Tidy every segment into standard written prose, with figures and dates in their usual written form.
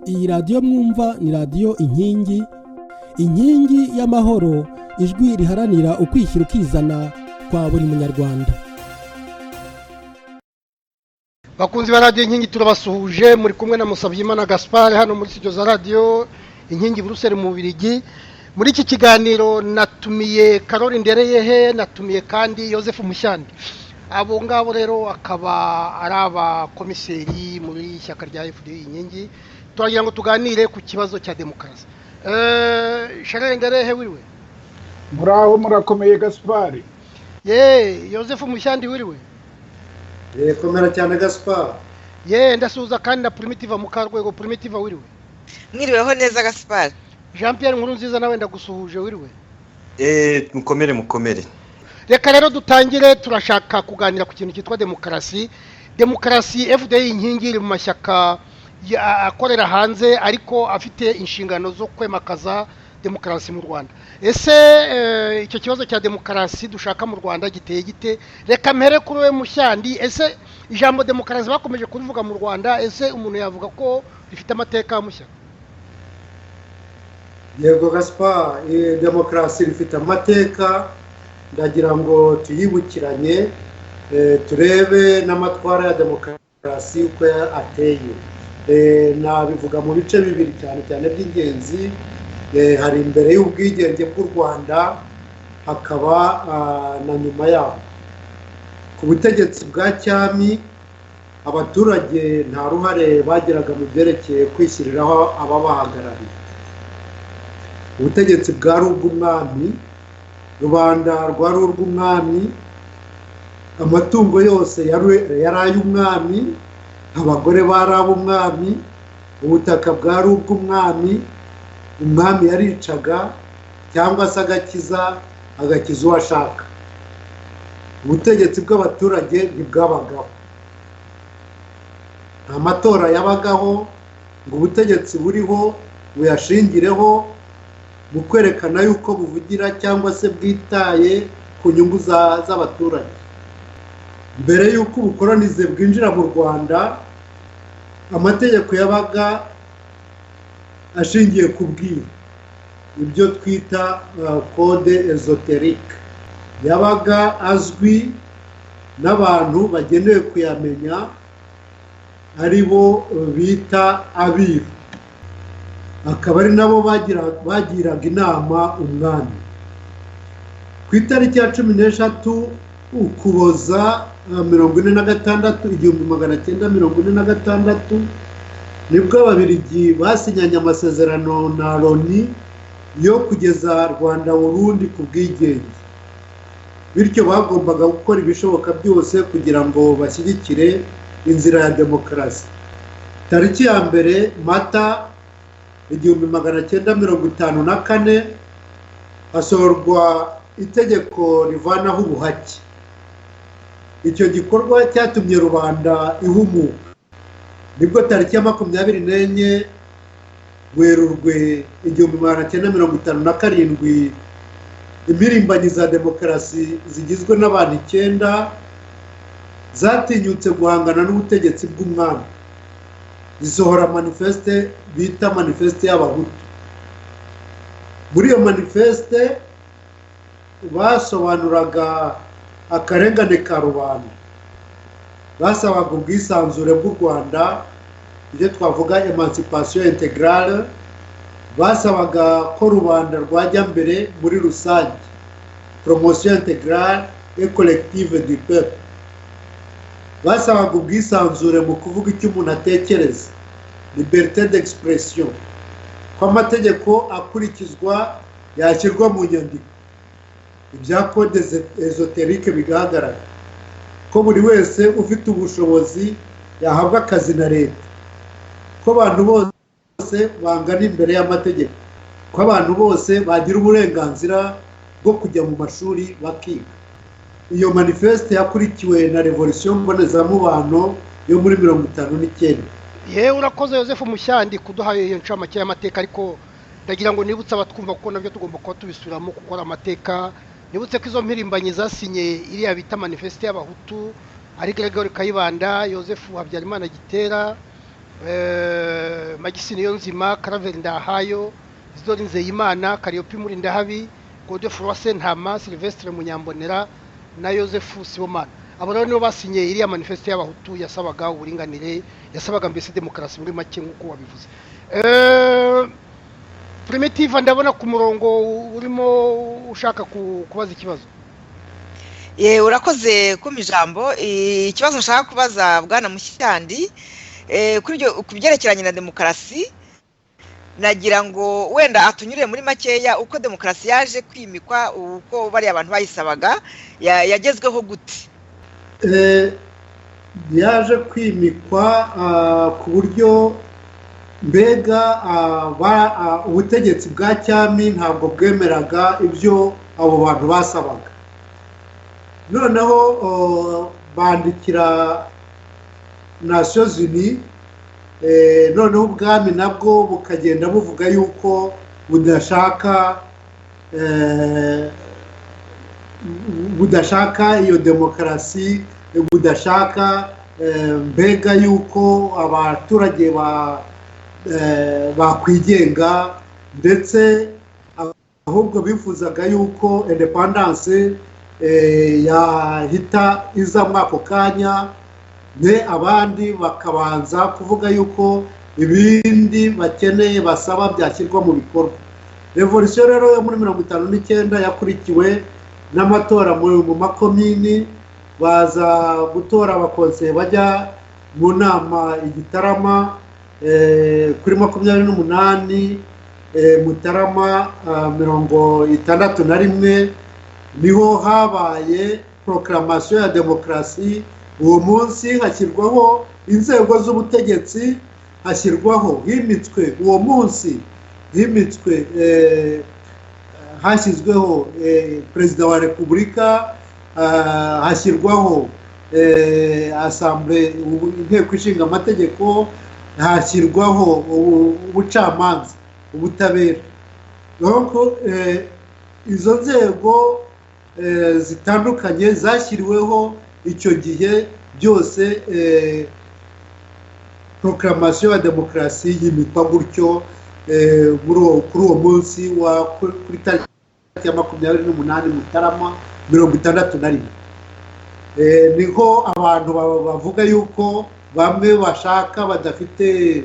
Iyi radiyo mwumva ni radiyo inkingi y'amahoro, ijwi riharanira ukwishyira ukizana kwa buri munyarwanda. Bakunzi ba radiyo inkingi turabasuhuje, muri kumwe na Musabyimana Gaspard hano muri studio za radiyo inkingi Bruxelles mu Bubiligi. Muri iki kiganiro natumiye Caroline Ndereyehe, natumiye kandi Joseph Mushyandi. Abo ngabo rero akaba ari abakomiseri muri ishyaka rya FDI inkingi. Turagira ngo tuganire ku kibazo cya demokarasi. Caroline Ndereyehe wiriwe? Muraho murakomeye Gaspard. Joseph Mushyandi wiriwe? Komera cyane Gaspard. Ndasuhuza kandi na Primitive Mukarwego. Primitive wiriwe? Mwiriweho neza Gaspard. Jean Pierre Nkurunziza nawe ndagusuhuje wiriwe? Mukomere. Reka rero dutangire, turashaka kuganira ku kintu cyitwa demokarasi. Demokarasi FDI inkingi iri mu mashyaka akorera hanze ariko afite inshingano zo kwemakaza demokarasi mu Rwanda. Ese icyo kibazo cya demokarasi dushaka mu Rwanda giteye gite? Reka mpere kuri we Mushyandi, ese ijambo demokarasi bakomeje kurivuga mu Rwanda, ese umuntu yavuga ko rifite amateka mushya? Yego Gaspard, demokarasi rifite amateka, ndagira ngo tuyibukiranye, turebe n'amatwara ya demokarasi uko ateye. Nabivuga mu bice bibiri cyane cyane by'ingenzi. Hari imbere y'ubwigenge bw'u Rwanda, hakaba na nyuma yaho. Ku butegetsi bwa cyami, abaturage nta ruhare bagiraga mu byerekeye kwishyiriraho ababahagarariye. Ubutegetsi bwari ubw'umwami, rubanda rwari urw'umwami, amatungo yose yari ay'umwami, abagore bari ab'umwami, ubutaka bwari ubw'umwami, umwami yaricaga cyangwa se agakiza uwo ashaka. Ubutegetsi bw'abaturage ntibwabagaho, nta matora yabagaho ngo ubutegetsi buriho buyashingireho mu kwerekana yuko buvugira cyangwa se bwitaye ku nyungu z'abaturage. Mbere y'uko ubukolonize bwinjira mu Rwanda, amategeko yabaga ashingiye ku bwiru, ibyo twita code esoterique, yabaga azwi n'abantu bagenewe kuyamenya, ari bo bita abiru, akaba ari nabo bagiraga inama umwami. Ku itariki ya 13 Ukuboza 1946 nibwo Ababiligi basinyanye amasezerano na Loni yo kugeza Rwanda Burundi ku bwigenge. Bityo bagombaga gukora ibishoboka byose kugira ngo bashyigikire inzira ya demokarasi. Tariki ya mbere Mata 1954 hasohorwa itegeko rivanaho ubuhake. Icyo gikorwa cyatumye rubanda ihumuka. Nibwo tariki ya 24 Werurwe 1957 impirimbanyi za demokarasi zigizwe n'abantu 9 zatinyutse guhangana n'ubutegetsi bw'umwami, zisohora manifeste bita manifeste y'abahutu. Muri iyo manifeste basobanuraga akarengane ka rubanda, basabaga ubwisanzure bw'u Rwanda, ibyo twavuga emancipation intégrale, basabaga ko rubanda rwajya mbere muri rusange, promotion intégrale et collective du peuple, basabaga ubwisanzure mu kuvuga icyo umuntu atekereza, liberté d'expression, ko amategeko akurikizwa yashyirwa mu nyandiko, ibya code esoterique bigaragara, ko buri wese ufite ubushobozi yahabwa akazi na leta, ko abantu bose bangana imbere y'amategeko, ko abantu bose bagira uburenganzira bwo kujya mu mashuri bakiga. Iyo manifeste yakurikiwe na revolution mbonezamubano yo muri 59. Urakoze Joseph Mushyandi kuduha iyo ncamake y'amateka, ariko ndagira ngo nibutse abatwumva kuko nabyo tugomba kuba tubisubiramo gukora amateka. Nibutse ko izo mpirimbanyi zasinye iriya bita manifeste y'abahutu ari Gregory Kayibanda, Joseph Habyarimana Gitera, Magisi Niyonzima, Karaveri Ndahayo, Isidore Nzeyimana, Kariyopi Murindahabi, Godefroid Sentama, Sylvestre Munyambonera na Joseph Sibomana. Abo rero nibo basinye iriya manifeste y'abahutu yasabaga uburinganire, yasabaga mbese demokarasi muri make nk'uko wabivuze. Primitive ndabona ku murongo urimo ushaka kubaza ikibazo. Urakoze kumpa ijambo. Ikibazo nshaka kubaza Bwana Mushyandi kuri ku byerekeranye na demokarasi, nagira ngo wenda atunyurire muri makeya uko demokarasi yaje kwimikwa, uko bari abantu bayisabaga, yagezweho gute? Yaje kwimikwa ku buryo mbega ubutegetsi bwa cyami ntabwo bwemeraga ibyo abo bantu basabaga. Noneho bandikira Nations Unies, noneho ubwami nabwo bukagenda buvuga yuko budashaka iyo demokarasi, budashaka mbega yuko abaturage bakwigenga, ndetse ahubwo bifuzaga yuko independence yahita iza muri ako kanya, abandi bakabanza kuvuga yuko ibindi bakeneye basaba byashyirwa mu bikorwa. Revolution rero yo muri 59 yakurikiwe n'amatora mu makomini, baza gutora abakonseye bajya mu nama igitarama kuri 28 Mutarama 61 niho habaye proclamation ya demokarasi. Uwo munsi hashyirwaho inzego z'ubutegetsi, uwo munsi hashyizweho perezida wa repubulika, hashyirwaho assemblée, inteko ishinga amategeko, hashyirwaho ubucamanza, ubutabera. Izo nzego zitandukanye zashyiriweho icyo gihe byose. Proclamation ya demokarasi yimikwa gutyo kuri uwo munsi kuri tariki ya 28 Mutarama 61. Niho abantu bavuga yuko bamwe bashaka badafite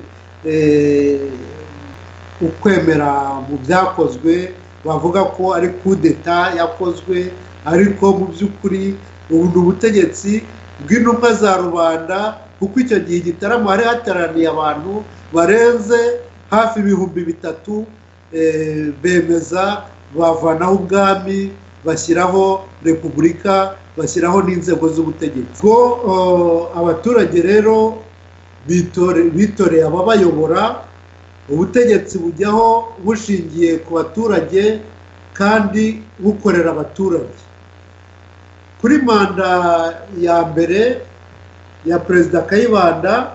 ukwemera mu byakozwe, bavuga ko ari coup d'etat yakozwe, ariko mu by'ukuri ubu ubutegetsi bw'intumwa za rubanda, kuko icyo gihe igitaramo hari hateraniye abantu barenze hafi 3,000, bemeza bavanaho ubwami, bashyiraho repubulika, bashyiraho n'inzego z'ubutegetsi. Abaturage rero bitoreye ababayobora, ubutegetsi bujyaho bushingiye ku baturage kandi bukorera abaturage. Kuri manda ya mbere ya Perezida Kayibanda,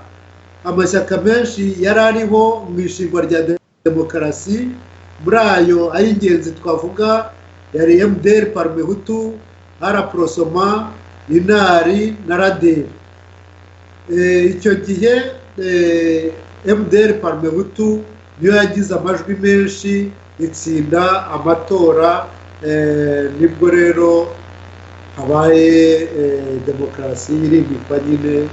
amashyaka menshi yari ariho mu ishingwa rya demokarasi. Muri ayo ay'ingenzi twavuga yari MDR Parmehutu, Araprosoma, Inari na Raderi. Icyo gihe MDR Parmehutu niyo yagize amajwi menshi, itsinda amatora, nibwo rero habaye demokarasi irimikwa nyine,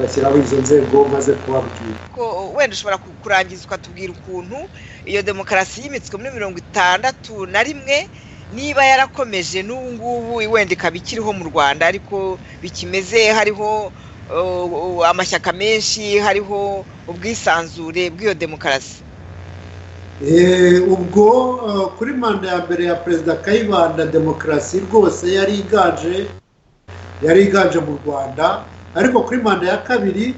bashyiraho izo nzego maze kubabwira. Wenda ushobora kurangiza ukatubwira ukuntu iyo demokarasi yimitswe muri 61 niba yarakomeje n'ubu ngubu wenda ikaba ikiriho mu Rwanda, ariko bikimeze, hariho amashyaka menshi, hariho ubwisanzure bw'iyo demokarasi. Ubwo kuri manda ya mbere ya Perezida Kayibanda demokarasi rwose yari iganje mu Rwanda, ariko kuri manda ya kabiri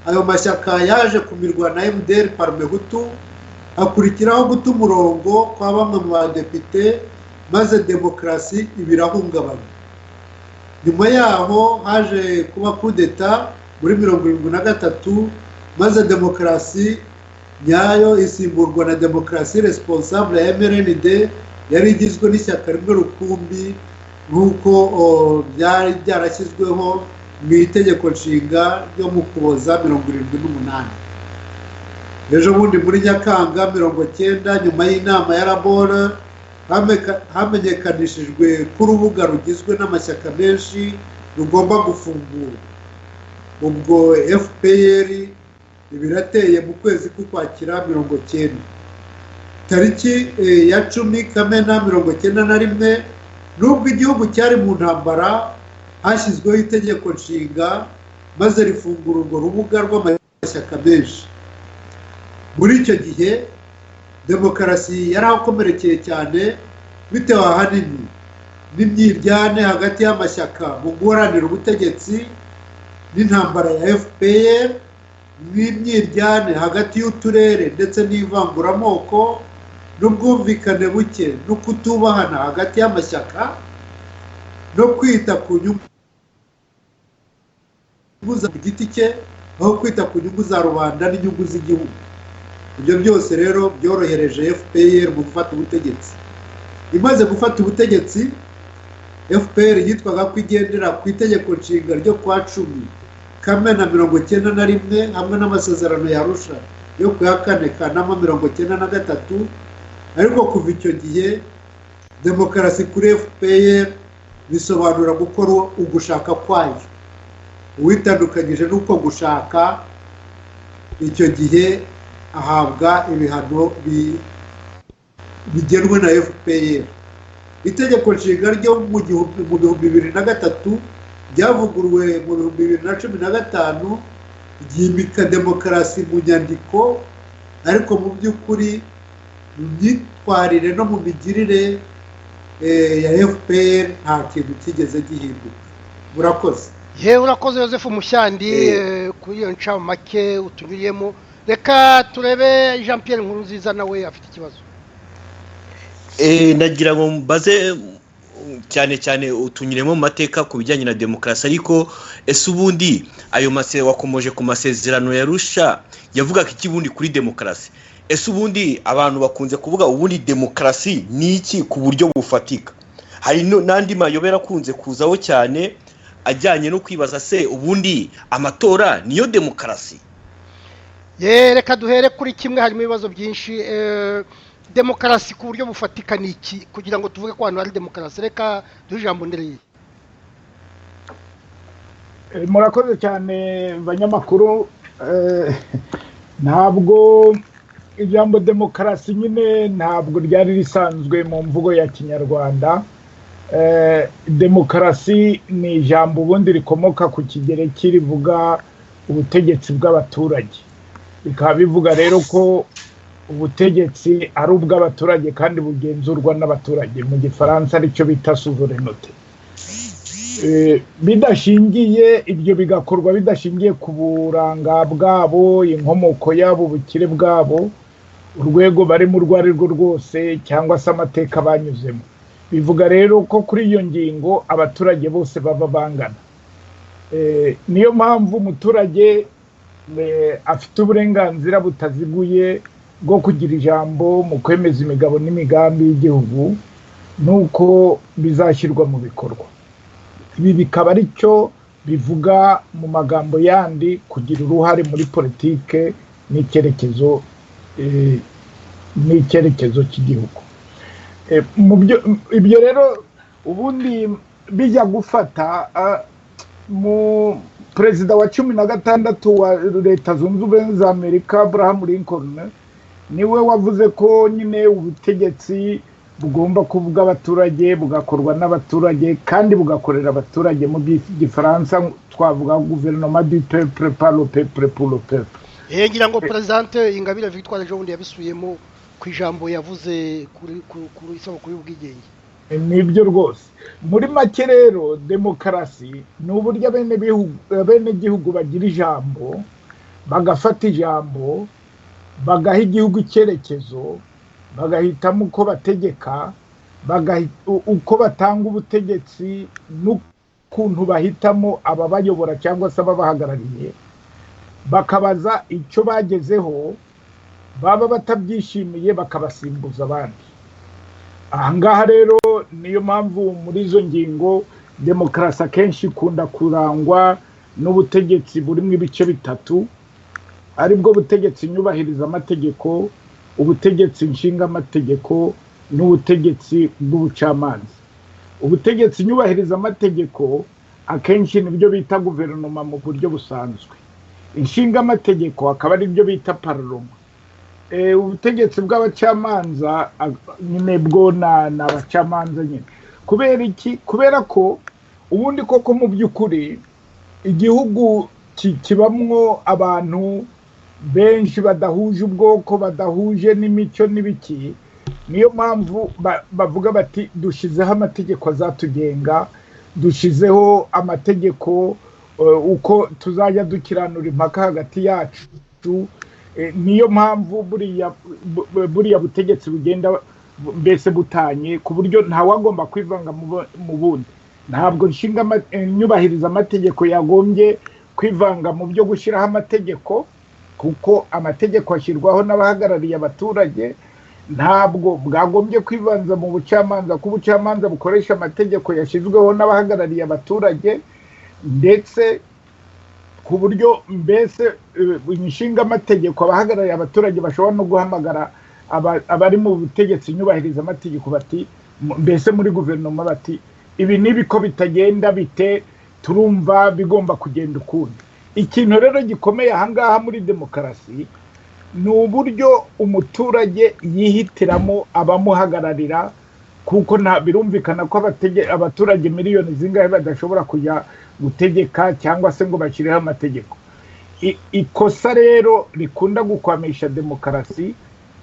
ayo mashyaka yaje kumirwa na MDR Parmehutu, hakurikiraho guta umurongo kwa bamwe mu badepite, maze demokarasi ibirahungabana. Nyuma yaho haje kuba coup d'etat muri 73, maze demokarasi nyayo isimburwa na demokarasi responsable ya MRND, yari igizwe n'ishyaka rimwe rukumbi nk'uko byari byarashyizweho mu itegeko nshinga ryo mu Ukuboza 78. ejo bundi muri Nyakanga 90 nyuma y'inama ya Labora hamenyekanishijwe ko urubuga rugizwe n'amashyaka menshi rugomba gufungura. Ubwo FPR ibirateye mu kwezi k'Ukwakira 90. Tariki ya 10 Kamena 91, nubwo igihugu cyari mu ntambara, hashyizweho itegeko nshinga maze rifungura urwo rubuga rw'amashyaka menshi. Muri icyo gihe demokarasi yarakomerekeye cyane bitewe ahanini n'imyiryane hagati y'amashyaka mu guharanira ubutegetsi n'intambara ya FPR, n'imyiryane hagati y'uturere ndetse n'ivanguramoko n'ubwumvikane buke no kutubahana hagati y'amashyaka no kwita ku nyungu za giti cye aho kwita ku nyungu za rubanda n'inyungu z'igihugu. Ibyo byose rero byorohereje FPR mu gufata ubutegetsi. Imaze gufata ubutegetsi, FPR yitwaga ko igendera ku itegeko nshinga ryo kwa 10 Kamena 91 hamwe n'amasezerano ya Arusha yo ku ya 4 Kanama 93, ariko kuva icyo gihe demokarasi kuri FPR bisobanura gukora ugushaka kwayo. Uwitandukanyije n'uko gushaka, icyo gihe ahabwa ibihano bigenwe na FPR. Itegeko nshinga ryo mu 2003 ryavuguruwe mu 2015 ryimika demokarasi mu nyandiko, ariko mu by'ukuri mu myitwarire no mu migirire ya FPR nta kintu kigeze gihinduka. Murakoze. Urakoze Joseph Mushyandi kuri iyo ncamake utunyuriyemo. Reka turebe Jean Pierre Nkurunziza nawe afite ikibazo. Nagira ngo mbaze cyane utunyuremo mu mateka ku bijyanye na demokarasi, ariko ese ubundi ayo wakomoje ku masezerano ya Arusha yavuga ko ikibundi kuri demokarasi. Ese ubundi abantu bakunze kuvuga ubundi demokarasi ni iki ku buryo bufatika? Hari n'andi mayobera akunze kuzaho cyane ajyanye no kwibaza se ubundi amatora niyo demokarasi? Reka duhere kuri kimwe, harimo ibibazo byinshi. Demokarasi ku buryo bufatika ni iki kugira ngo tuvuge ko hano hari demokarasi? Reka duhe ijambo ndereye. Murakoze cyane banyamakuru. Ntabwo ijambo demokarasi nyine ntabwo ryari risanzwe mu mvugo ya Kinyarwanda. Demokarasi ni ijambo ubundi rikomoka ku kigereki rivuga ubutegetsi bw'abaturage. Bikaba bivuga rero ko ubutegetsi ari ubw'abaturage kandi bugenzurwa n'abaturage, mu Gifaransa aricyo bita souveraineté. Bidashingiye, ibyo bigakorwa bidashingiye ku buranga bwabo, inkomoko yabo, ubukire bwabo, urwego barimo urwo ari rwo rwose, cyangwa se amateka banyuzemo. Bivuga rero ko kuri iyo ngingo abaturage bose baba bangana. Niyo mpamvu umuturage afite uburenganzira butaziguye bwo kugira ijambo mu kwemeza imigabo n'imigambi y'igihugu nuko bizashyirwa mu bikorwa. Ibi bikaba ari cyo bivuga mu magambo yandi kugira uruhare muri politike n'icyerekezo cy'igihugu. Ibyo rero ubundi bijya gufata mu perezida wa 16 wa Leta Zunze Ubumwe za Amerika Abraham Lincoln niwe wavuze ko nyine ubutegetsi bugomba kuvuga abaturage, bugakorwa n'abaturage kandi bugakorera abaturage. Mu Gifaransa twavuga gouvernement du peuple par le peuple pour le peuple. Ngira ngo Presidente Ingabire Victoire Jobundi yabisubiyemo ku ijambo yavuze kuri isabukuru y'ubwigenge. Nibyo rwose. Muri make rero demokarasi ni uburyo bene gihugu bagira ijambo, bagafata ijambo, bagaha igihugu icyerekezo, bagahitamo uko bategeka, uko batanga ubutegetsi n'ukuntu bahitamo ababayobora cyangwa se ababahagarariye, bakabaza icyo bagezeho, baba batabyishimiye bakabasimbuza abandi. Ahangaha rero niyo mpamvu muri izo ngingo demokarasi akenshi ikunda kurangwa n'ubutegetsi burimo ibice bitatu. aribwo butegetsi nyubahiriza amategeko, ubutegetsi nshinga amategeko n'ubutegetsi bw'ubucamanza. Ubutegetsi nyubahiriza amategeko akenshi nibyo bita guverinoma mu buryo busanzwe, inshinga amategeko akaba ari byo bita parlement. Ubutegetsi bw'abacamanza nyine bwo n'abacamanza nyine. Kubera iki? Kubera ko ubundi koko mu by'ukuri igihugu kibamwo abantu benshi badahuje ubwoko, badahuje n'imico n'ibiki, niyo mpamvu bavuga bati dushizeho amategeko azatugenga, dushizeho amategeko uko tuzajya dukiranura impaka hagati yacu. Niyo mpamvu buriya butegetsi bugenda mbese butanye ku buryo ntawagomba kwivanga mu bundi. Ntabwo nyubahiriza amategeko yagombye kwivanga mu byo gushyiraho amategeko, kuko amategeko ashyirwaho n'abahagarariye abaturage. Ntabwo bwagombye kwivanza mu bucamanza, ko ubucamanza bukoresha amategeko yashyizweho n'abahagarariye abaturage, ndetse ku buryo mbese inshinga amategeko abahagarariye abaturage bashobora no guhamagara abari mu butegetsi nyubahiriza amategeko bati, mbese muri guverinoma bati, ibi nibi ko bitagenda bite, turumva bigomba kugenda ukundi. Ikintu rero gikomeye ahangaha muri demokarasi ni uburyo umuturage yihitiramo abamuhagararira, kuko birumvikana ko abaturage miliyoni zingahe badashobora kujya gutegeka cyangwa se ngo bashyireho amategeko. Ikosa rero rikunda gukwamisha demokarasi,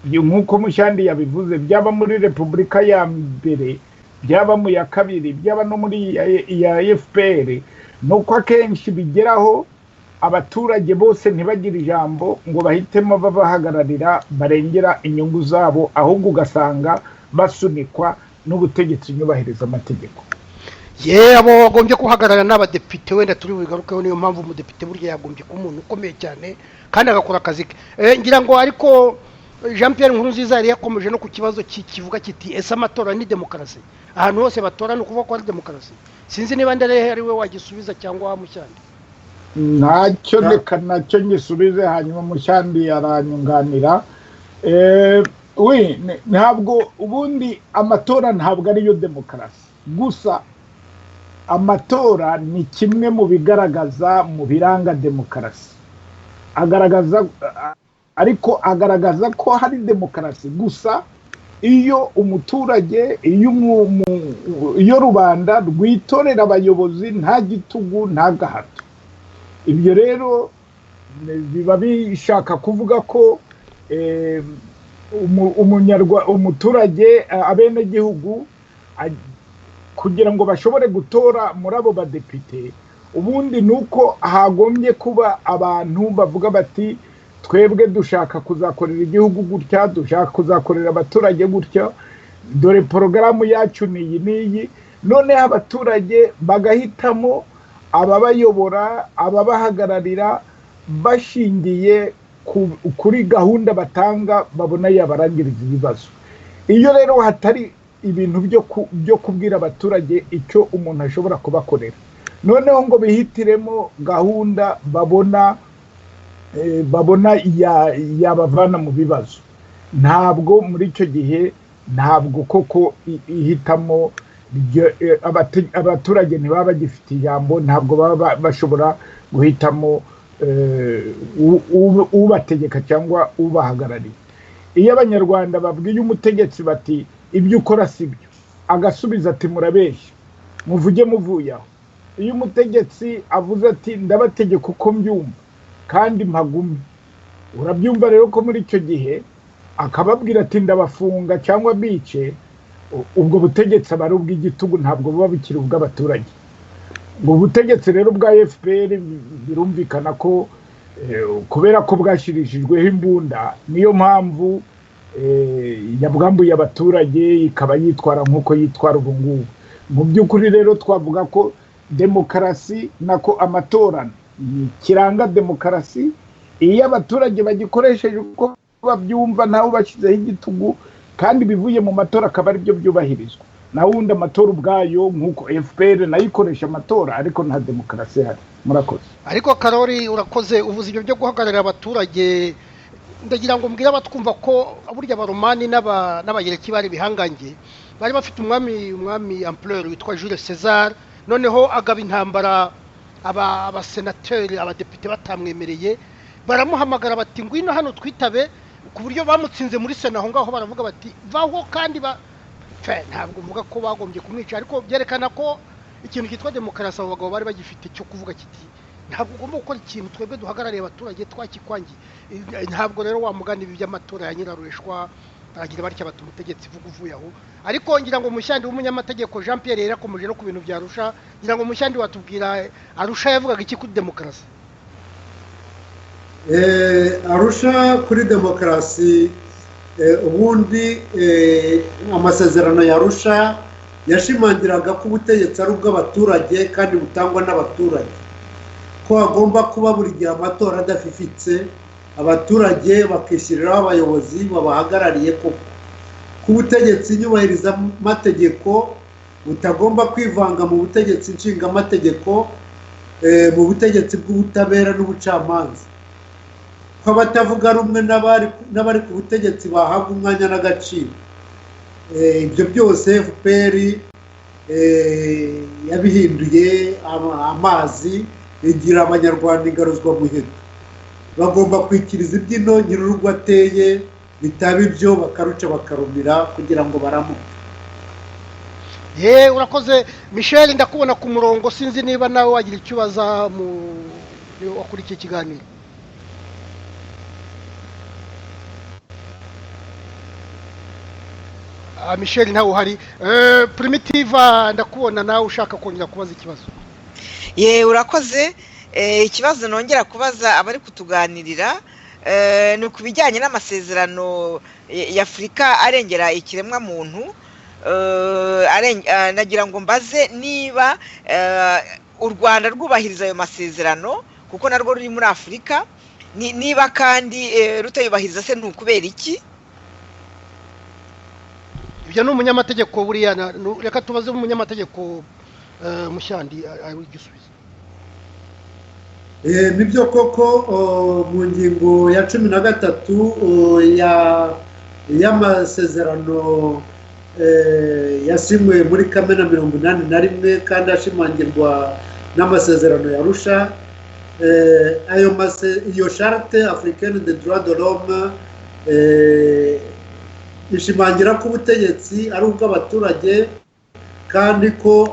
nk'uko Mushyandi yabivuze, byaba muri repubulika ya mbere, byaba mu ya kabiri, byaba no muri ya FPR, nuko akenshi bigeraho abaturage bose ntibagire ijambo ngo bahitemo babahagararira barengera inyungu zabo, ahubwo ugasanga basunikwa n'ubutegetsi nyubahiriza amategeko. abo bagombye guhagarara n'abadepite, wenda turi bugarukeho. Niyo mpamvu umudepite burya yagombye kuba umuntu ukomeye cyane kandi agakora akazi ke. Ngira ngo ariko Jean Pierre Nkurunziza yari yakomeje no ku kibazo kivuga kiti ese amatora ni demokarasi? Ahantu hose batora ni ukuvuga ko ari demokarasi? Sinzi niba ndere ari we wagisubiza cyangwa Mushyandi. Ntacyo reka nacyo ngisubize, hanyuma Mushyandi aranyunganira. Ntabwo ubundi amatora ntabwo ariyo demokarasi gusa. Amatora ni kimwe mu bigaragaza mu biranga demokarasi, agaragaza ko hari demokarasi gusa iyo umuturage, iyo rubanda rwitorera abayobozi nta gitugu nta gahato. Ibyo rero biba bishaka kuvuga ko umuturage, abenegihugu kugira ngo bashobore gutora muri abo badepite, ubundi nuko hagombye kuba abantu bavuga bati twebwe dushaka kuzakorera igihugu gutya, dushaka kuzakorera abaturage gutya, dore porogaramu yacu niyi niyi. Noneho abaturage bagahitamo ababayobora, ababahagararira bashingiye kuri gahunda batanga babona yabarangiriza ibibazo. Iyo rero hatari ibintu byo kubwira abaturage icyo umuntu ashobora kubakorera, noneho ngo bihitiremo gahunda babona yabavana mu bibazo, ntabwo muri icyo gihe, ntabwo koko ihitamo abaturage ntibaba bagifite ijambo, ntabwo baba bashobora guhitamo ubategeka cyangwa ubahagarariye. Iyo abanyarwanda babwiye umutegetsi bati ibyo ukora si byo, agasubiza ati murabeshya, muvuge muvuye aho. Iyo umutegetsi avuze ati ndabategeka uko mbyumva kandi mpagume, urabyumva rero ko muri icyo gihe akababwira ati ndabafunga cyangwa bice, ubwo butegetsi aba ari ubw'igitugu, ntabwo buba bukiri ubw'abaturage. Ubwo butegetsi rero bwa FPR birumvikana ko kubera ko bwashyirijweho imbunda, niyo mpamvu yabwambuye abaturage ikaba yitwara nk'uko yitwara ubu ngubu. Mu by'ukuri rero twavuga ko demokarasi nako amatora kiranga demokarasi, iyo abaturage bagikoresheje uko babyumva ntawe bashyizeho igitugu, kandi bivuye mu matora akaba ari byo byubahirizwa. naho ubundi amatora ubwayo nk'uko FPR nayo ikoresha amatora ariko nta demokarasi ihari. Murakoze. ariko Karori urakoze uvuze ibyo byo guhagararira abaturage, ndagira ngo mbwira abatwumva ko burya abaromani n'abagereki bari bihangange, bari bafite umwami empereur witwa Jules César, noneho agaba intambara abasenateri abadepite batamwemereye, baramuhamagara bati ngwino hano twitabe, ku buryo bamutsinze muri sena aho ngaho baravuga bati vaho, kandi ntabwo mvuga ko bagombye kumwica, ariko byerekana ko ikintu cyitwa demokarasi abo bagabo bari bagifite cyo kuvuga kiti ntabwo ugomba gukora ikintu twebwe duhagarariye abaturage twakikwangiye. Ntabwo rero wamugana ibi by'amatora ya nyirarureshwa baragira batya bati umutegetsi vuga uvuye aho. Ariko ngira ngo Mushyandi w'umunyamategeko Jean Pierre yarakomeje no ku bintu bya Arusha, ngira ngo Mushyandi watubwira Arusha yavugaga iki kuri demokarasi? Arusha kuri demokarasi ubundi amasezerano ya Arusha yashimangiraga ko ubutegetsi ari ubw'abaturage kandi butangwa n'abaturage, ko hagomba kuba buri gihe amatora adafifitse, abaturage bakishyiriraho abayobozi babahagarariye, ko ubutegetsi nyubahiriza amategeko butagomba kwivanga mu butegetsi nshingamategeko, mu butegetsi bw'ubutabera n'ubucamanza, ko abatavuga rumwe n'abari ku butegetsi bahabwa umwanya n'agaciro. Ibyo byose FPR yabihinduye amazi, igira abanyarwanda ingaruzwa muheto, bagomba kwikiriza ibyino nyir'urugo ateye, bitaba ibyo bakaruca bakarumira kugira ngo baramuke. Urakoze Michel, ndakubona ku murongo, sinzi niba nawe wagira icyo ubaza wakuri iki kiganiro. Michel ntawe uhari. Primitive ndakubona nawe ushaka kongera kubaza ikibazo. Urakoze. Ikibazo nongera kubaza abari kutuganirira ni ku bijyanye n'amasezerano ya Afurika arengera ikiremwa muntu. Nagira ngo mbaze niba u Rwanda rwubahiriza ayo masezerano kuko narwo ruri muri Afurika, niba kandi rutayubahiriza se ntukubera iki? Ibyo ni umunyamategeko buriya, reka tubaze umunyamategeko Mushyandi ari igisubizo. Nibyo koko mu ngingo ya 13 y'amasezerano yasinywe muri Kamena 81 kandi ashimangirwa n'amasezerano ya Arusha, iyo charte africaine des droits de l'homme ishimangira ko ubutegetsi ari ubw'abaturage kandi ko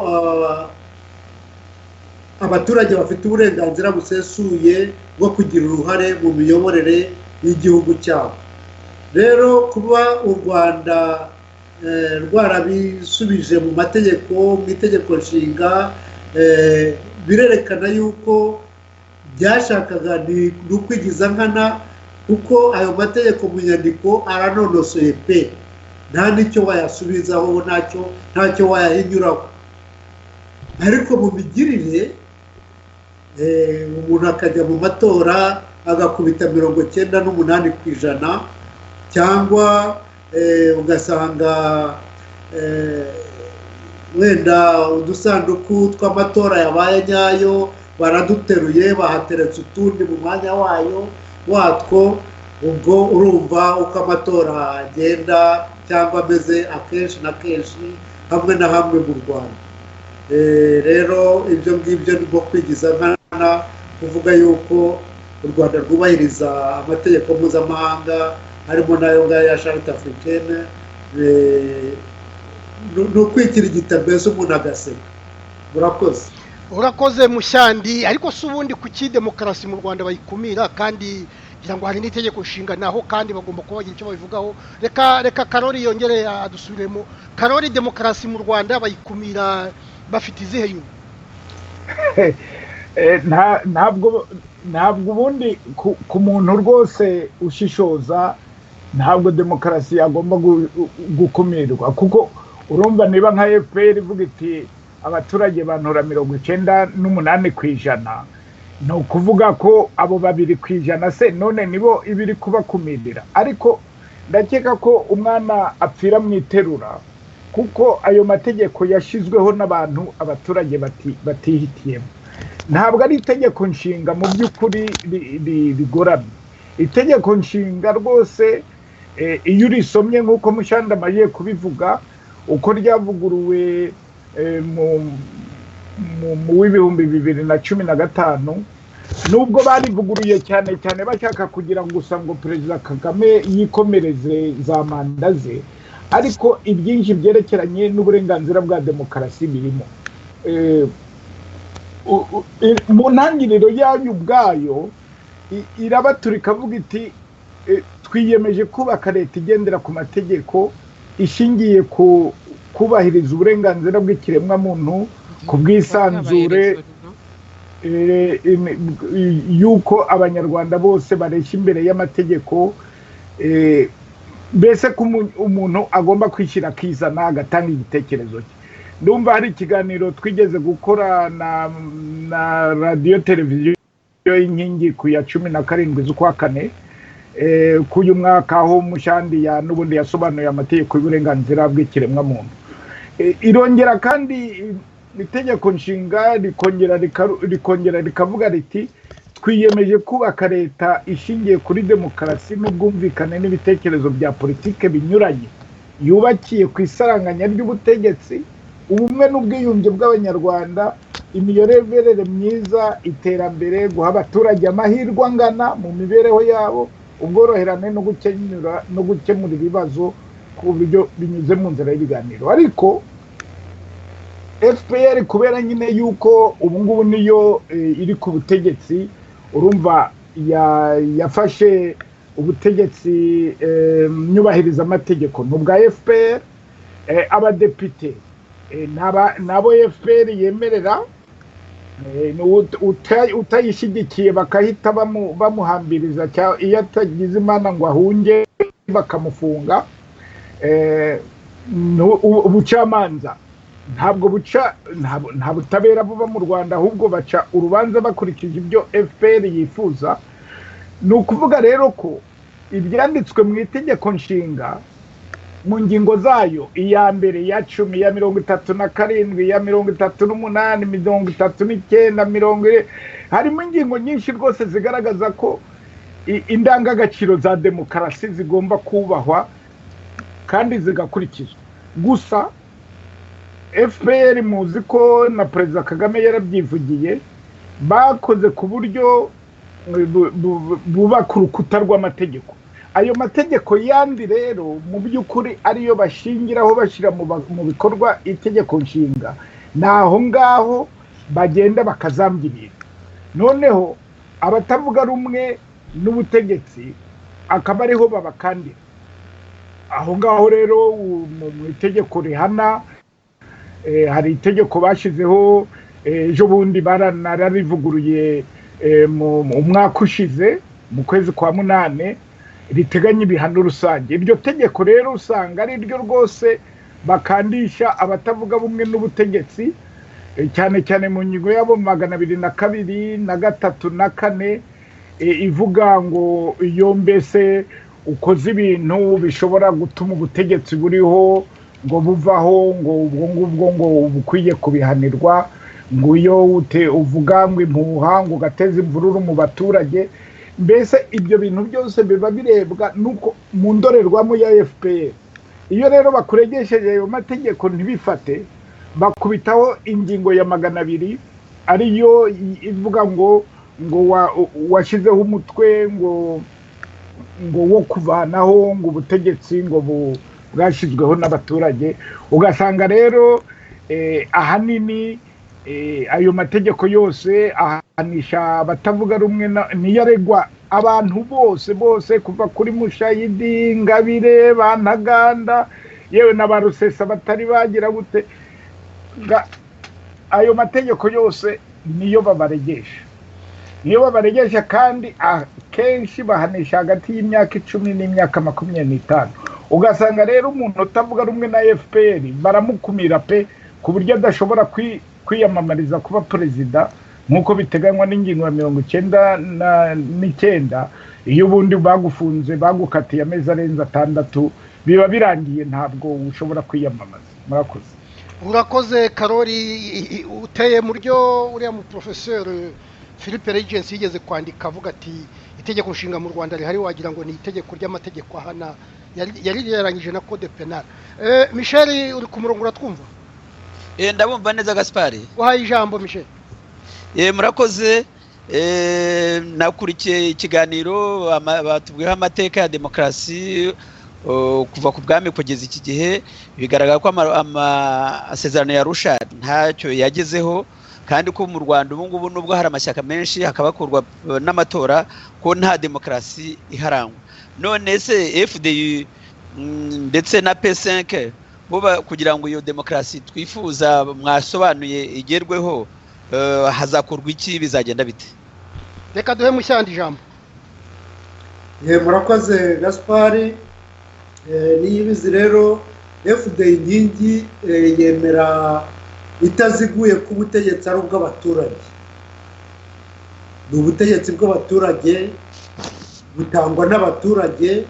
abaturage bafite uburenganzira busesuye bwo kugira uruhare mu miyoborere y'igihugu cyabo. Rero kuba u Rwanda rwarabisubije mu mategeko, mu itegeko nshinga, birerekana yuko byashakaga ni ukwigiza nkana, kuko ayo mategeko mu nyandiko aranonosoye pe, nta n'icyo wayasubizaho, ntacyo wayahinyuraho. Ariko mu migirire umuntu akajya mu matora agakubita 98%, cyangwa ugasanga wenda udusanduku tw'amatora yabaye nyayo baraduteruye bahateretse utundi mu mwanya watwo, ubwo urumva uko amatora agenda cyangwa ameze akenshi na kenshi hamwe na hamwe mu Rwanda. Rero ibyo ngibyo nibwo kwigiza nkana, kuvuga yuko u Rwanda rwubahiriza amategeko mpuzamahanga harimo nayo ngayo ya Charte Africaine, ni ukwikira igitambeze umuntu agaseka. Urakoze Mushyandi. Ariko si ubundi kuki demokarasi mu Rwanda bayikumira, kandi ngira ngo hari n'itegeko nshinga naho kandi bagomba kuba bagira icyo babivugaho. Reka Karori yongere adusubiremo. Karori, demokarasi mu Rwanda bayikumira bafite izihe nyungu? Ntabwo ubundi ku muntu rwose ushishoza, ntabwo demokarasi yagomba gukumirwa, kuko urumva niba nka FPR ivuga iti abaturage bantora 98%, ni ukuvuga ko abo 2% se none nibo ibiri kubakumirira. Ariko ndakeka ko umwana apfira mu iterura kuko ayo mategeko yashyizweho n'abantu abaturage batihitiyemo. Ntabwo ari itegeko nshinga mu by'ukuri rigoramye. Itegeko nshinga rwose iyo urisomye nk'uko Mushanda amaze kubivuga, uko ryavuguruwe mu w'ibihumbi 2015, nubwo barivuguruye cyane cyane bashaka kugira ngo gusa ngo Perezida Kagame yikomereze za manda ze, ariko ibyinshi byerekeranye n'uburenganzira bwa demokarasi birimo. Mu ntangiriro yayo ubwayo irabatura ikavuga iti twiyemeje kubaka leta igendera ku mategeko ishingiye ku kubahiriza uburenganzira bw'ikiremwamuntu, ku bwisanzure, yuko abanyarwanda bose bareshya imbere y'amategeko, mbese ko umuntu agomba kwishyira akizana agatanga igitekerezo cye. Ndumva hari ikiganiro twigeze gukora na radiyo televiziyo y'Inkingi ku ya 17 z'ukwa kane k'uyu mwaka, aho Mushandi n'ubundi yasobanuye amategeko y'uburenganzira bw'ikiremwamuntu. Irongera kandi itegeko nshinga rikongera rikavuga riti twiyemeje kubaka leta ishingiye kuri demokarasi n'ubwumvikane n'ibitekerezo bya politike binyuranye, yubakiye ku isaranganya ry'ubutegetsi, ubumwe n'ubwiyunge bw'abanyarwanda, imiyoborere myiza, iterambere, guha abaturage amahirwe angana mu mibereho yabo, ubworoherane no gukemura ibibazo ku buryo binyuze mu nzira y'ibiganiro. Ariko FPR kubera nyine yuko ubu ngubu niyo iri ku butegetsi, urumva yafashe ubutegetsi nyubahiriza amategeko n'ubwa FPR, abadepite nabo FPR yemerera, utayishyigikiye bakahita bamuhambiriza, iyo atagize imana ngo ahunge bakamufunga. Ubucamanza nta butabera buba mu Rwanda, ahubwo baca urubanza bakurikije ibyo FPR yifuza. Ni ukuvuga rero ko ibyanditswe mu itegeko nshinga mu ngingo zayo, iya mbere, iya 10, iya 37, iya 38, 39, harimo ingingo nyinshi rwose zigaragaza ko indangagaciro za demokarasi zigomba kubahwa kandi zigakurikizwa. Gusa FPR muzi ko na Perezida Kagame yarabyivugiye, bakoze ku buryo bubaka urukuta rw'amategeko. Ayo mategeko yandi rero mu by'ukuri ariyo bashingiraho bashyira mu bikorwa itegeko nshinga, naho ngaho bagenda bakazambirira. Noneho abatavuga rumwe n'ubutegetsi akaba ariho babakandira. Aho ngaho rero mu itegeko rihana, hari itegeko bashizeho ejo bundi bararivuguruye mu mwaka ushize mu kwezi kwa 8, riteganya ibihano rusange. Iryo tegeko rero usanga ari ryo rwose bakandisha abatavuga bumwe n'ubutegetsi, cyane cyane mu ngingo yabo 202, 3 na 4, ivuga ngo iyo mbese ukoze ibintu bishobora gutuma ubutegetsi buriho ngo buvaho, ngo ubwo ngubwo ngo bukwiye kubihanirwa, ngo iyo uvuga ngo impuha ngo ugateza imvururu mu baturage. Mbese ibyo bintu byose biba birebwa nuko mu ndorerwamo ya FPR. Iyo rero bakuregesheje ayo mategeko ntibifate, bakubitaho ingingo ya 200, ariyo ivuga ngo washyizeho umutwe ngo wo kuvanaho ngo ubutegetsi ngo bwashyizweho n'abaturage. Ugasanga rero ahanini ayo mategeko yose ahanisha abatavuga rumwe, niyo aregwa abantu bose kuva kuri Mushayidi, Ngabire, Bantaganda, yewe na ba Rusesa batari bagira gute. Ayo mategeko yose niyo babaregesha, kandi akenshi bahanisha hagati y'imyaka 10 n'imyaka 25. Ugasanga rero umuntu utavuga rumwe na FPR baramukumira pe, ku buryo adashobora kwiyamamariza kuba perezida nk'uko biteganywa n'ingingo ya 99. Iyo ubundi bagufunze bagukatiye amezi arenze 6, biba birangiye, ntabwo ushobora kwiyamamaza. murakoze. urakoze Karori, uteye mu ryo uriya mu professeur Philippe Regency yigeze kwandika avuga ati itegeko nshinga mu Rwanda rihari wagira ngo ni itegeko ry'amategeko ahana, yari yarangije na code penal. Michel uri ku murongo uratwumva? Ndabumva neza Gaspard. Wahaye ijambo Michel. Murakoze. Nakurikiye ikiganiro batubwiyeho amateka ya demokarasi kuva ku bwami kugeza iki gihe. Bigaragara ko amasezerano ya Arusha ntacyo yagezeho, kandi ko mu Rwanda ubu ngubu nubwo hari amashyaka menshi hakabakurwa n'amatora, ko nta demokarasi iharangwa. None se FDU ndetse na P5 kugira ngo iyo demokarasi twifuza mwasobanuye igerweho, hazakorwa iki, bizagenda bite? Reka duhe Mushyandi ijambo. Murakoze Gaspard. Niyibizi rero FDI inkingi yemera itaziguye ku butegetsi ari ubw'abaturage. Ni ubutegetsi bw'abaturage butangwa n'abaturage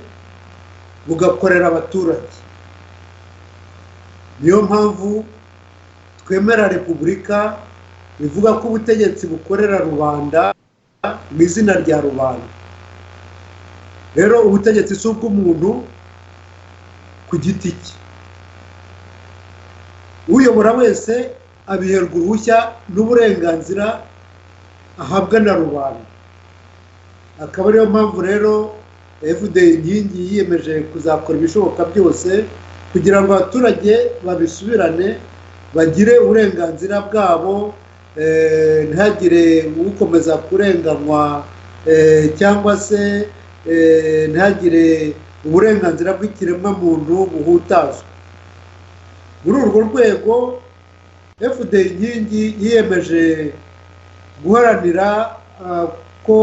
bugakorera abaturage. Niyo mpamvu twemera repubulika bivuga ko ubutegetsi bukorera rubanda mu izina rya rubanda. Rero ubutegetsi si ubw'umuntu ku giti cye. Uyobora wese abiherwa uruhushya n'uburenganzira ahabwa na rubanda. Akaba ariyo mpamvu rero FDI inkingi yiyemeje kuzakora ibishoboka byose kugira ngo abaturage babisubirane, bagire uburenganzira bwabo, ntihagire ukomeza kurenganywa cyangwa se ntihagire uburenganzira bw'ikiremwamuntu buhutazwa. Muri urwo rwego FDI inkingi yiyemeje guharanira ko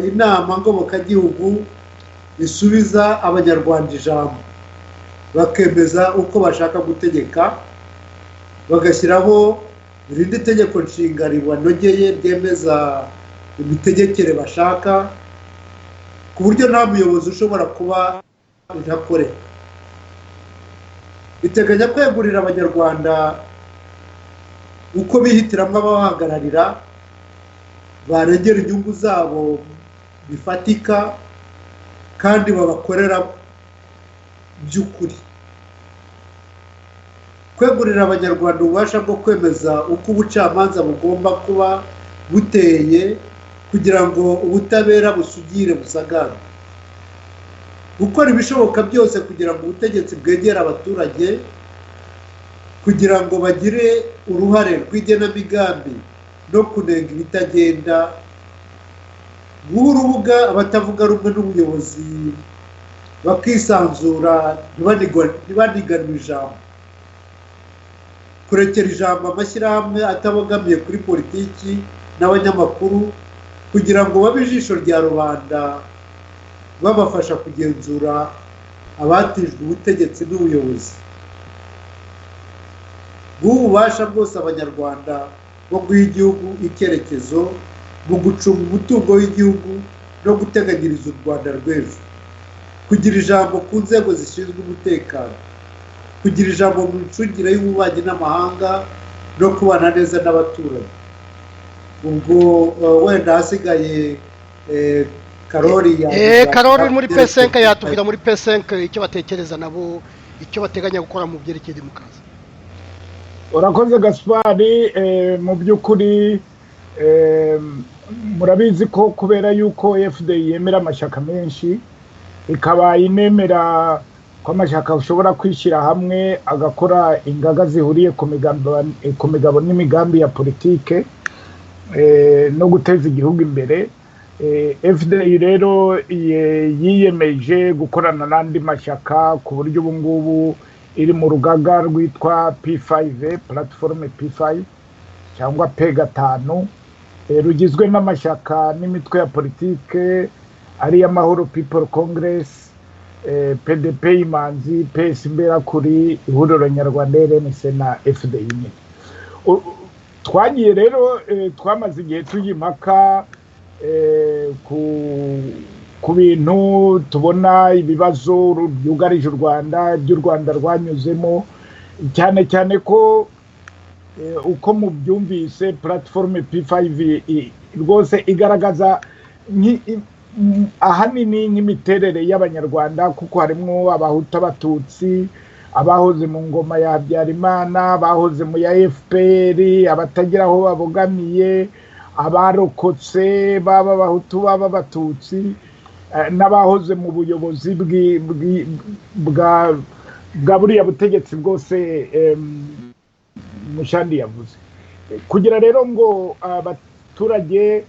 inama ngobokagihugu isubiza abanyarwanda ijambo, bakemeza uko bashaka gutegeka, bagashyiraho irindi tegeko nshinga ribanogeye ryemeza imitegekere bashaka, ku buryo nta muyobozi ushobora kuba intakore. Biteganya kwegurira abanyarwanda uko bihitiramo ababahagararira, barengera inyungu zabo bifatika kandi babakorera by'ukuri. Kwegurira abanyarwanda ububasha bwo kwemeza uko ubucamanza bugomba kuba buteye kugira ngo ubutabera busugire busagane. Gukora ibishoboka byose kugira ngo ubutegetsi bwegere abaturage, kugira ngo bagire uruhare rw'igenamigambi no kunenga ibitagenda, guha urubuga abatavuga rumwe n'ubuyobozi bakisanzura ntibaniganwe ijambo, kurekera ijambo amashyirahamwe atabogamiye kuri politiki n'abanyamakuru kugira ngo babe ijisho rya rubanda, babafasha kugenzura abatijwe ubutegetsi n'ubuyobozi. Guha ububasha bwose abanyarwanda bwo guha igihugu icyerekezo mu gucunga umutungo w'igihugu no guteganyiriza u Rwanda rw'ejo, kugira ijambo ku nzego zishinzwe umutekano, kugira ijambo mu micungire y'ububanyi n'amahanga no kubana neza n'abaturage. Ubwo wenda hasigaye Karori muri P5 yatubwira muri P5 icyo batekereza nabo, icyo bateganya gukora mu byerekeye demokarasi. Urakoze Gaspard. Mu by'ukuri murabizi ko kubera yuko FDI yemera amashyaka menshi, ikaba inemera ko amashyaka ushobora kwishyira hamwe agakora ingaga zihuriye ku migabo n'imigambi ya politike no guteza igihugu imbere. FDI rero yiyemeje gukorana n'andi mashyaka ku buryo ubu ngubu iri mu rugaga rwitwa P5, platforme P5 cyangwa P5, rugizwe n'amashyaka n'imitwe ya politike ari Amahoro People Congress, PDP Imanzi, PS Imberakuri, Ihuriro Nyarwanda RNC na FDI nyine. Twagiye rero twamaze igihe tujyimaka ku bintu tubona ibibazo byugarije u Rwanda, by'u Rwanda rwanyuzemo, cyane cyane ko uko mubyumvise platform P5 rwose igaragaza ahanini nk'imiterere y'abanyarwanda, kuko harimo abahutu, abatutsi, abahoze mu ngoma ya Habyarimana, abahoze mu ya FPR, abatagira aho babogamiye, abarokotse baba abahutu baba abatutsi, n'abahoze mu buyobozi bwa buriya butegetsi bwose Mushandi yavuze. Kugira rero ngo abaturage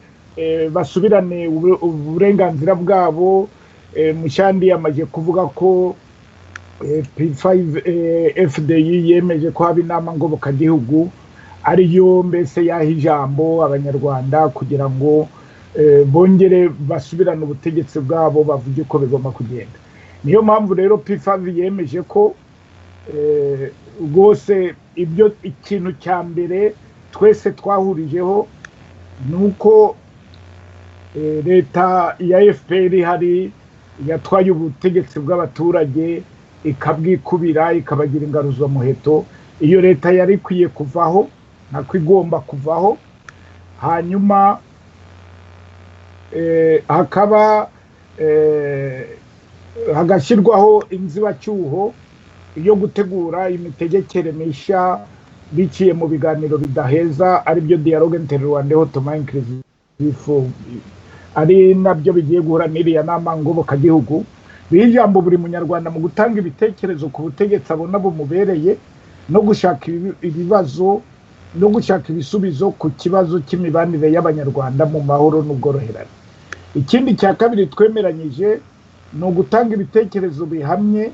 basubirane uburenganzira bwabo, Mushandi yamaze kuvuga ko P5 FDI yemeje ko haba inama ngobokagihugu ariyo mbese yaha ijambo abanyarwanda kugira ngo bongere basubirane ubutegetsi bwabo, bavuge ko bigomba kugenda. Niyo mpamvu rero P5 yemeje ko rwose ibyo ikintu cya mbere twese twahurijeho nuko leta ya FPR hari yatwaye ubutegetsi bw'abaturage ikabwikubira ikabagira ingaruzo muheto. Iyo leta yari ikwiye kuvaho, nako igomba kuvaho, hanyuma hakaba hagashyirwaho inzibacyuho yo gutegura imitegekere mishya biciye mu biganiro bidaheza, aribyo dialogue interrwanda hotuma inclusive, ari nabyo bigiye guhura n'iriya nama ngobokagihugu, biha ijambo buri munyarwanda mu gutanga ibitekerezo ku butegetsi abona bumubereye, no gushaka ibibazo no gushaka ibisubizo ku kibazo cy'imibanire y'abanyarwanda mu mahoro n'ubworoherane. Ikindi cya kabiri twemeranyije ni ugutanga ibitekerezo bihamye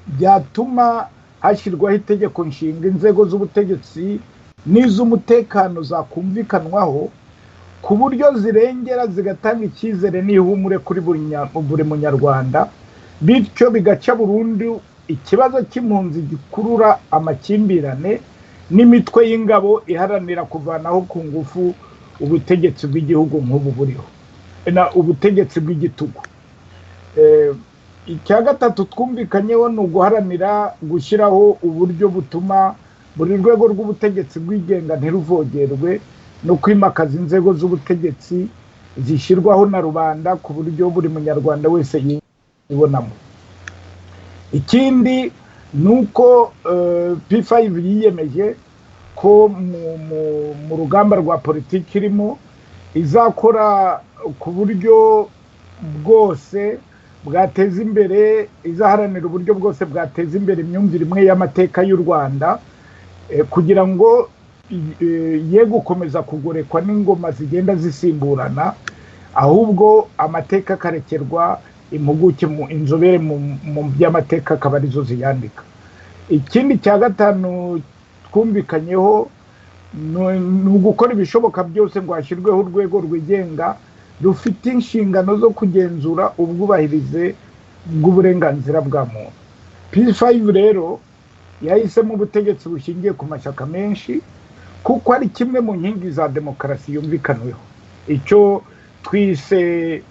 byatuma hashyirwaho itegeko nshinga inzego z'ubutegetsi n'iz'umutekano zakumvikanwaho ku buryo zirengera zigatanga icyizere n'ihumure kuri buri munyarwanda, bityo bigaca burundu ikibazo cy'impunzi gikurura amakimbirane n'imitwe y'ingabo iharanira kuvanaho ku ngufu ubutegetsi bw'igihugu nk'ubu buriho, ubutegetsi bw'igitugu. Icya gatatu twumvikanyeho ni uguharanira gushyiraho uburyo butuma buri rwego rw'ubutegetsi bwigenga ntiruvogerwe, no kwimakaza inzego z'ubutegetsi zishyirwaho na rubanda ku buryo buri munyarwanda wese yibonamo. Ikindi ni uko P5 yiyemeje ko mu rugamba rwa politiki irimo izakora ku buryo bwose bwateza imbere, izaharanira uburyo bwose bwateza imbere imyumvire imwe y'amateka y'u Rwanda, kugira ngo ye gukomeza kugorekwa n'ingoma zigenda zisimburana, ahubwo amateka akarekerwa impuguke inzobere mu by'amateka akaba arizo ziyandika. Ikindi cya gatanu twumvikanyeho ni ugukora ibishoboka byose ngo hashyirweho urwego rwigenga rufite inshingano zo kugenzura ubwubahirize bw'uburenganzira bwa muntu. P5 rero yahisemo ubutegetsi bushingiye ku mashyaka menshi kuko ari kimwe mu nkingi za demokarasi yumvikanweho. Icyo twise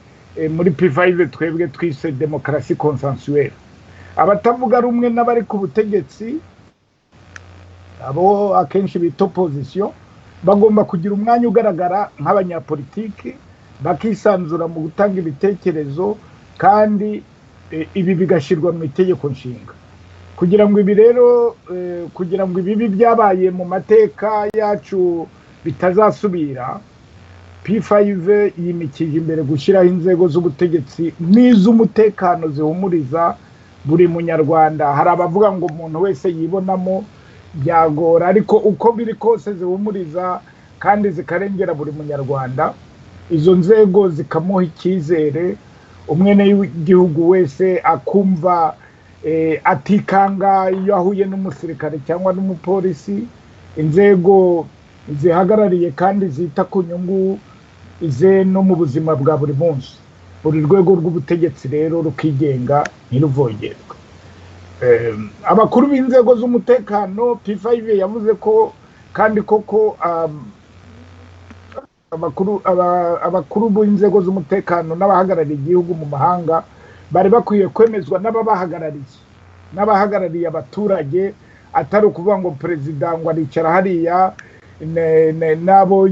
muri P5 twebwe twise demokarasi consensuelle. Abatavuga rumwe n'abari ku butegetsi, abo akenshi bita opposition, bagomba kugira umwanya ugaragara nk'abanyapolitiki, bakisanzura mu gutanga ibitekerezo, kandi ibi bigashyirwa mu itegeko nshinga. Kugira ngo ibi rero kugira ngo ibi byabaye mu mateka yacu bitazasubira, P5 yimikije imbere gushyiraho inzego z'ubutegetsi n'iz'umutekano zihumuriza buri munyarwanda. Hari abavuga ngo umuntu wese yibonamo byagora, ariko uko biri kose zihumuriza kandi zikarengera buri munyarwanda. Izo nzego zikamuha icyizere, umwene w'igihugu wese akumva atikanga iyo ahuye n'umusirikare cyangwa n'umupolisi. Inzego zihagarariye kandi zita ku nyungu ze no mu buzima bwa buri munsi. Buri rwego rw'ubutegetsi rero rukigenga ntiruvogerwe. Abakuru b'inzego z'umutekano P5 yavuze ko kandi koko abakuru b'inzego z'umutekano n'abahagarariye igihugu mu mahanga bari bakwiye kwemezwa n'ababahagarariye abaturage, atari ukuvuga ngo perezida ngo aricara hariya n'abo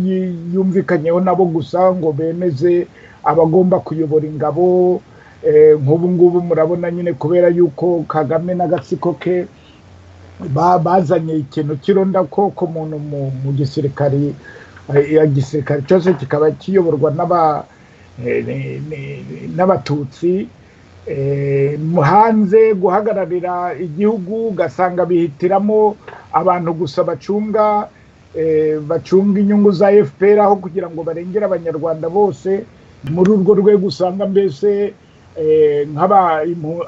yumvikanyeho nabo gusa ngo bemeze abagomba kuyobora ingabo. Nk'ubu ngubu murabona nyine kubera yuko Kagame n'agatsiko ke bazanye ikintu kironda ko muntu mu gisirikare, igisirikare cyose kikaba kiyoborwa n'abatutsi, hanze guhagararira igihugu ugasanga bihitiramo abantu gusa bacunga inyungu za FPR aho kugira ngo barengere abanyarwanda bose. Muri urwo rwego usanga mbese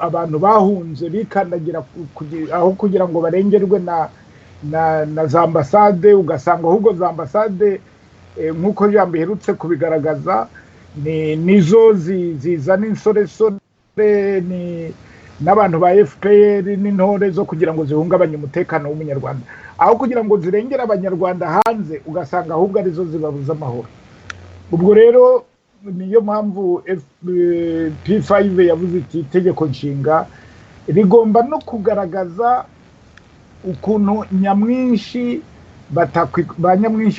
abantu bahunze bikandagira aho kugira ngo barengerwe na za ambasade, ugasanga ahubwo za ambasade nk'uko jambo iherutse kubigaragaza nizo zizana insoresore n'abantu ba FPR n'intore zo kugira ngo zihungabanye umutekano w'umunyarwanda, aho kugira ngo zirengere abanyarwanda hanze ugasanga ahubwo arizo zibabuza amahoro. Ubwo rero niyo mpamvu P5 yavuze iti itegeko nshinga rigomba no kugaragaza ukuntu nyamwinshi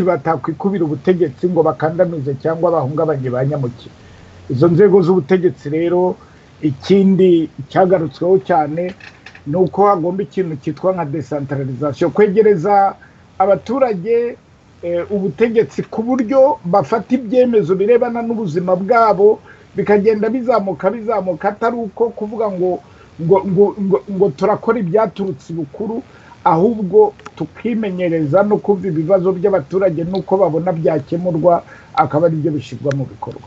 batakwikubira ubutegetsi ngo bakandamize cyangwa bahungabanye ba nyamuke. Izo nzego z'ubutegetsi rero ikindi cyagarutsweho cyane ni uko hagomba ikintu cyitwa nka decentralisation, kwegereza abaturage ubutegetsi ku buryo bafata ibyemezo birebana n'ubuzima bwabo bikagenda bizamuka atari uko kuvuga ngo turakora ibyaturutse bukuru, ahubwo tukimenyereza no kumva ibibazo by'abaturage nuko babona byakemurwa akaba ari byo bishyirwa mu bikorwa.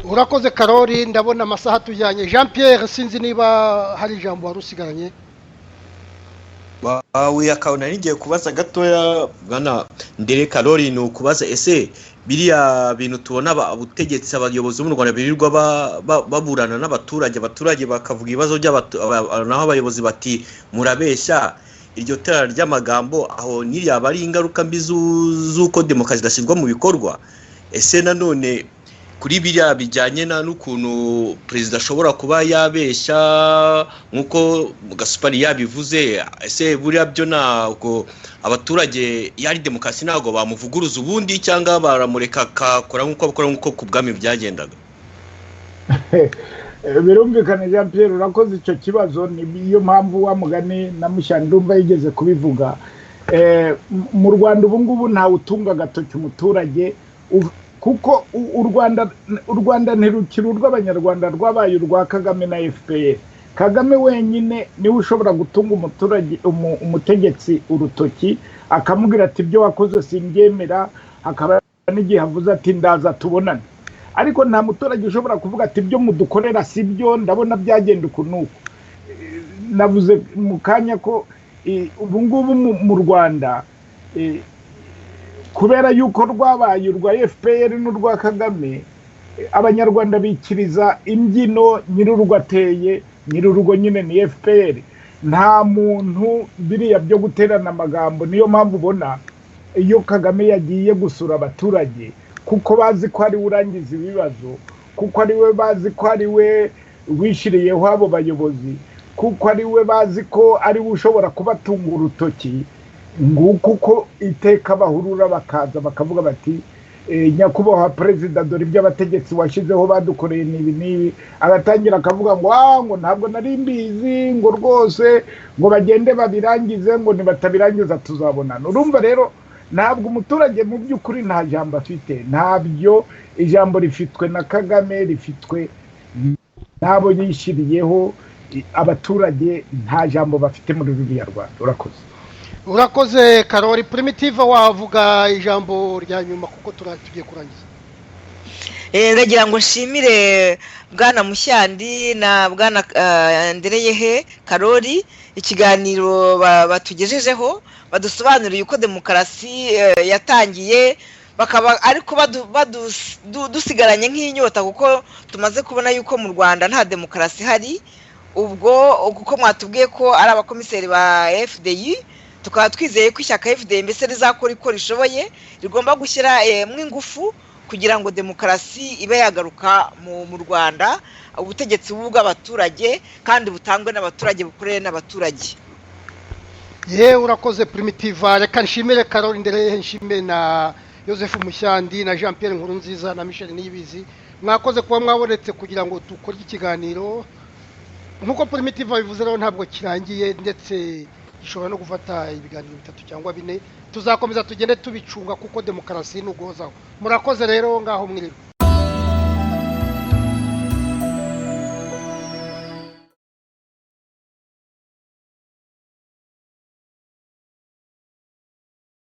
Urakoze Karori, ndabona amasaha tujyanye. Jean Pierre, sinzi niba hari ijambo wari usigaranye. Wawe akabona ngiye kubaza gatoya bwana Ndere Karori, ni ukubaza ese biriya bintu tubona abutegetsi abayobozi mu Rwanda birirwa baburana n'abaturage bakavuga ibibazo naho abayobozi bati murabeshya, iryo tera ry'amagambo aho niriyaba ari ingaruka mbi z'uko demokarasi idashyirwa mu bikorwa. Ese nanone kuri biriya bijyanye n'ukuntu perezida ashobora kuba yabeshya nk'uko Gasupari yabivuze, ese buriya byo ntabwo abaturage yari demokarasi ntabwo bamuvuguruza ubundi cyangwa baramureka akakora nk'uko ku bwami byagendaga? Birumvikana Jean Pierre, urakoze icyo kibazo. Niyo mpamvu wa mugani na Mushyandi ndumva yigeze kubivuga. Mu Rwanda ubu ngubu ntawe utunga agatoki umuturage, kuko u Rwanda ntirukiri urw'abanyarwanda, rwabaye urwa Kagame na FPR. Kagame wenyine niwe ushobora gutunga umutegetsi urutoki akamubwira ati ibyo wakoze simbyemera, hakaba n'igihe avuze ati ndaza tubonane. Ariko nta muturage ushobora kuvuga ati ibyo mudukorera si byo, ndabona byagenda ukuntu. Navuze mu kanya ko ubu ngubu mu Rwanda kubera yuko rwabaye urwa FPR n'urwa Kagame, abanyarwanda bikiriza imbyino nyir'urugo ateye, nyir'urugo nyine ni FPR. Nta muntu biriya byo guterana amagambo. Niyo mpamvu ubona iyo Kagame yagiye gusura abaturage, kuko bazi ko ari urangiza ibibazo, kuko ari we bazi ko ari we wishiriyeho abo bayobozi, kuko ari we bazi ko ari we ushobora kubatunga urutoki, nguko uko iteka bahurura bakaza bakavuga bati nyakubahwa perezida dore ibyo abategetsi washyizeho badukoreye n'ibi, agatangira akavuga ngo ntabwo nari mbizi, ngo rwose ngo bagende babirangize, ngo nibatabirangiza tuzabonana. Urumva rero ntabwo umuturage mu by'ukuri nta jambo afite, ntabyo. Ijambo rifitwe na Kagame, rifitwe n'abo yishyiriyeho. Abaturage nta jambo bafite muri ruriya Rwanda. Urakoze Karori. Primitive, wavuga ijambo rya nyuma kuko tugiye kurangiza. Ndagira ngo nshimire bwana Mushyandi na bwana Ndereyehe Karori ikiganiro batugejejeho, badusobanuriye uko demokarasi yatangiye, bakaba ariko dusigaranye nk'inyota kuko tumaze kubona yuko mu Rwanda nta demokarasi hari. Ubwo kuko mwatubwiye ko ari abakomiseri ba FDI, tukaba twizeye ko ishyaka FDI mbese rizakora iko rishoboye, rigomba gushyira mu ingufu kugira ngo demokarasi ibe yagaruka mu Rwanda, ubutegetsi bw'abaturage kandi butangwe n'abaturage, bukorere n'abaturage. yewe urakoze primitiva, reka nshimire Carole Nderehe, nshimire na Joseph Mushyandi na Jean Pierre Nkurunziza na Michel Niyibizi, mwakoze kuba mwabonetse kugira ngo dukore ikiganiro. Nkuko primitiva bivuze rero ntabwo kirangiye, ndetse gishobora no gufata ibiganiro 3 cyangwa 4. Tuzakomeza tugende tubicunga kuko demokarasi n'ugozaho. Murakoze rero ngaho mwiriwe.